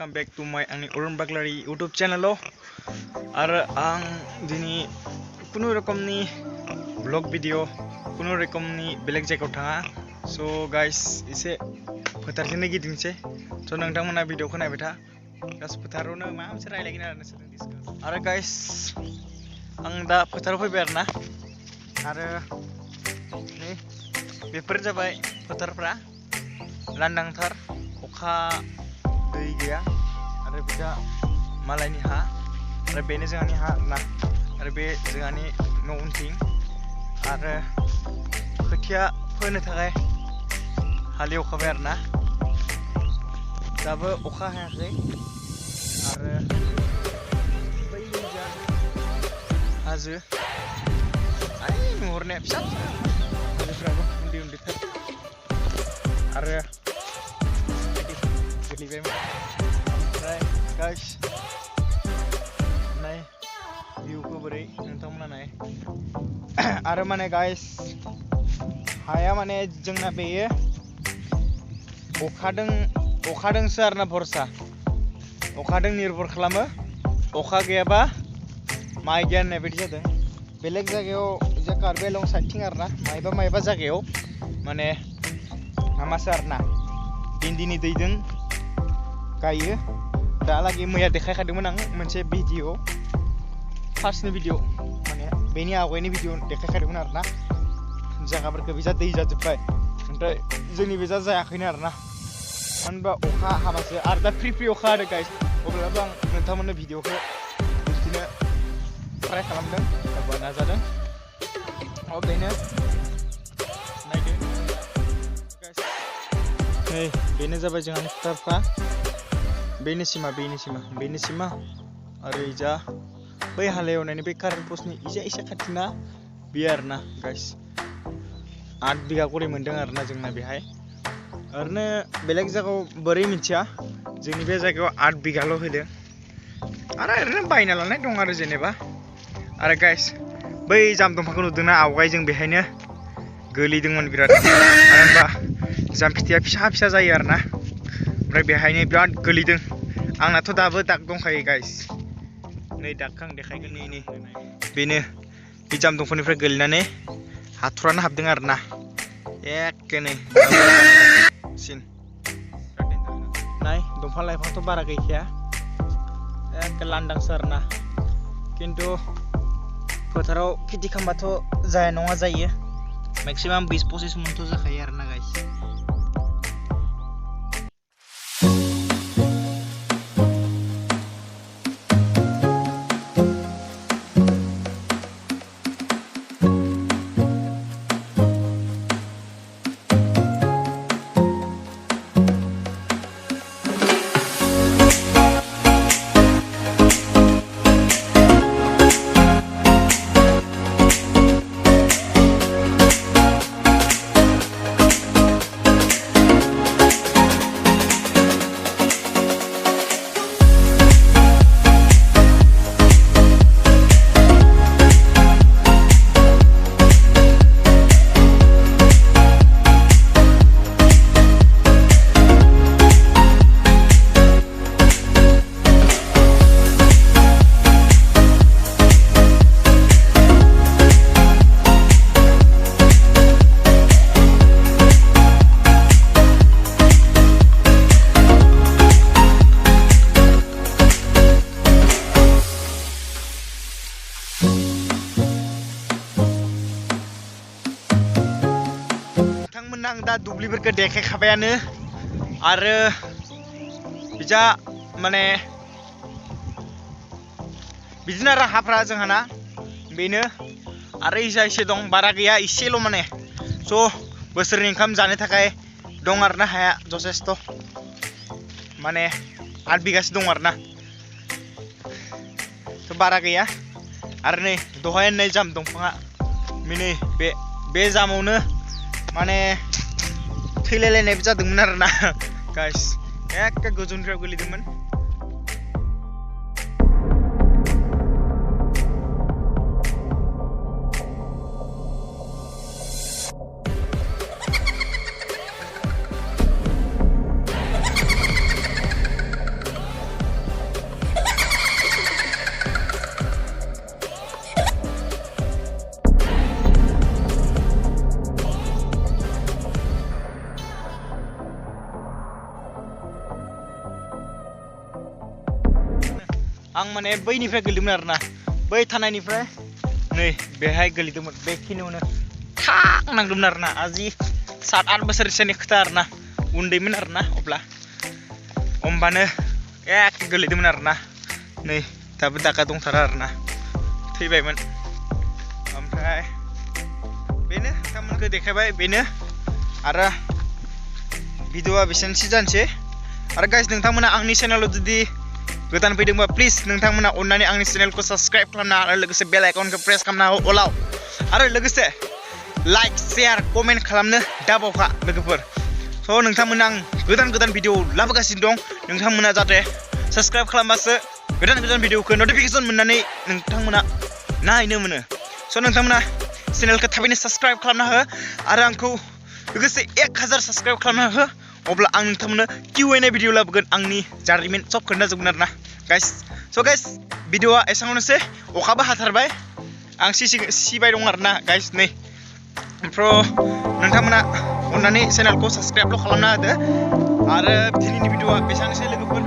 welcome back to my Urun Baglari YouTube channel. Ara ang dini kuno rokomni vlog video kuno rokomni beleg jaयगायाव थाङा. So guys ise फोथारथिंनो गिदिंसै. So नोंथांमोना भिडिअखौ नायबाय था. गास फोथारावनो मा मोनसे रायलायगोन आरो नोंसोरजों डिसकास. आरो गाइस आं दा फोथाराव फैबाय आरोना. आरो नै बेफोर जाबाय फोथारफ्रा लांदांथार अखा दै गैया आरो बिजा मालायनि हा आरो बेनो जोंहानि हा ना आरो बे जोंहानि न' उनथिं आरो खोथिया फोनो थाखाय हालेवखाबाय आरोना दाबो अखा हायाखै आरो बै हाजो आइ नुहुरनाया फिसा हाजोफ्राबो उन्दै उन्दैथार आरो गोलैबायमोन ओमफ्राय गाइस नाय भिउखौ बोरै नोंथांमोना नाय आरो माने गाइस हाया माने जोंना बेयो अखादोंसो आरोना भरसा अखादों निर्भर खालामो अखा गैयाबा माइ गैया होननाय बायदि जादों बेलेग जायगायाव जे कार्बि आलं साइडथिं आरोना मायबा जायगायाव माने मामासो आरोना इन्दिनि दैजों गायो दालागै मैया देखायखादोंमोन आं मोनसे भिडिअ फार्स्टनि भिडिअ माने बेनि आवगायनि भिडिअ देखायखादोंमोन आरोना जायगाफोरखौ बिजा दै जाजोब्बाय ओमफ्राय जोंनि बेजा जायाखैनो आरोना मानो होनबा अखा हाबासो आरो दा फ्रि अखा हादों गाइस अब्लाबो आं नोंथांमोननो भिडिअखौ बिदिनो ट्राइ खालामदों एबा नाजादों बेनो नायदो गाइस नै बेनो जाबाय जोंहानि फोथारफ्रा बेनि सिमा आरो इजा बै हालेवनायनि बे कारेन्ट पस्टनि इसे खाथिना बे आरोना गाइस 8 बिगा गरै मोनदों आरोना जोंना बेहाय ओरैनो बेलेग जायगायाव बोरै मिथिया जोंनि बे जायगायाव 8 बिगाल' होदों आरो ओरैनो बायना लानाय दं आरो जेनेबा आरो गाइस बै जाम दंफांखौ नुदोंना आवगाय जों बेहायनो गोलैदोंमोन बिराद मानो होनबा जाम फिथाइया फिसा जायो आरोना ओमफ्राय बेहायनो बिराद गोलैदों आंनाथ' दाबो दाग दंखायो गाइस नै दागखौ आं देखायगोन नै बेनो बे जाम दंफांनिफ्राय गोलैनानै हाथुरानो हाबदों आरोना एखेनो सिन नाय दंफां लाइफांथ' बारा गैखाया एखे लांदांसो आरोना खिन्थु फोथाराव खेथि खालामबाथ' जाया नङा जायो मेक्सिमाम 20-25 मनथ' जाखायो आरोना गाइस आं दा दुब्लिफोरखौ देखायखाबायानो आरो बिजा माने बिदिनो आरो हाफ्रा जोंहाना बेनो आरो इसे दं बारा गैया इसेल' माने स' बोसोरनि ओंखाम जानो थाखाय दं आरोना हाया जथेस्थ' माने 8 बिगासो दं आरोना थ' बारा गैया आरो नै दहाय होननाय जाम दंफाङा नै बे जामावनो माने थैलायलायनायबो जादोंमोन आरोना गाइस एखे गोजौनिफ्राय गोलैदोंमोन आं माने बैनिफ्राय गोलैदोंमोन आरोना बै थानायनिफ्राय नै बेहाय गोलैदोंमोन बेखिनियावनो थाक नांदोंमोन आरोना आजि 7-8 बोसोरसोनि खोथा आरोना उन्दैमोन आरोना अब्ला होमबानो एक गोलैदोंमोन आरोना नै दाबो दागा दंथारो आरोना थैबायमोन ओमफ्राय बेनो नोंथांमोनखौ देखायबाय बेनो आरो भिडिअआ बेसेबांसो जानोसै आरो गाइस नोंथांमोना आंनि चेनेलाव जुदि गोदान फैदोंबा प्लिज नोंथांमोना अननानै आंनि चेनेलखौ साबस्क्राइब खालामना आरो लोगोसे बेल आइकनखौ प्रेस खालामना हो अलाव आरो लोगोसे लाइक शेयार कमेन्ट खालामनो दाबावखा लोगोफोर स' नोंथांमोना आं गोदान भिडिअ लाबोगासिनो दं नोंथांमोना जाहाथे साबस्क्राइब खालामबासो गोदान भिडिअखौ नटिफिकेसन मोननानै नोंथांमोना नायनो मोनो स' नोंथांमोना चेनेलखौ थाबैनो साबस्क्राइब खालामना हो आरो आंखौ लोगोसे 1000 साबस्क्राइब खालामना हो अब्ला आं नोंथांमोननो Q&A भिडिअ लाबोगोन आंनि जारिमिन सब खोन्थाजोबगोन आरोना गाइस स' गाइस भिडिअआ एसेबांनोसै अखाबो हाथारबाय आं सिबाय दं आरोना गाइस नै ओमफ्राय नोंथांमोना अननानै चेनेलखौ साबस्क्राइबल' खालामना होदो आरो दिनैनि भिडिअआ बेसेबांनोसै लोगोफोर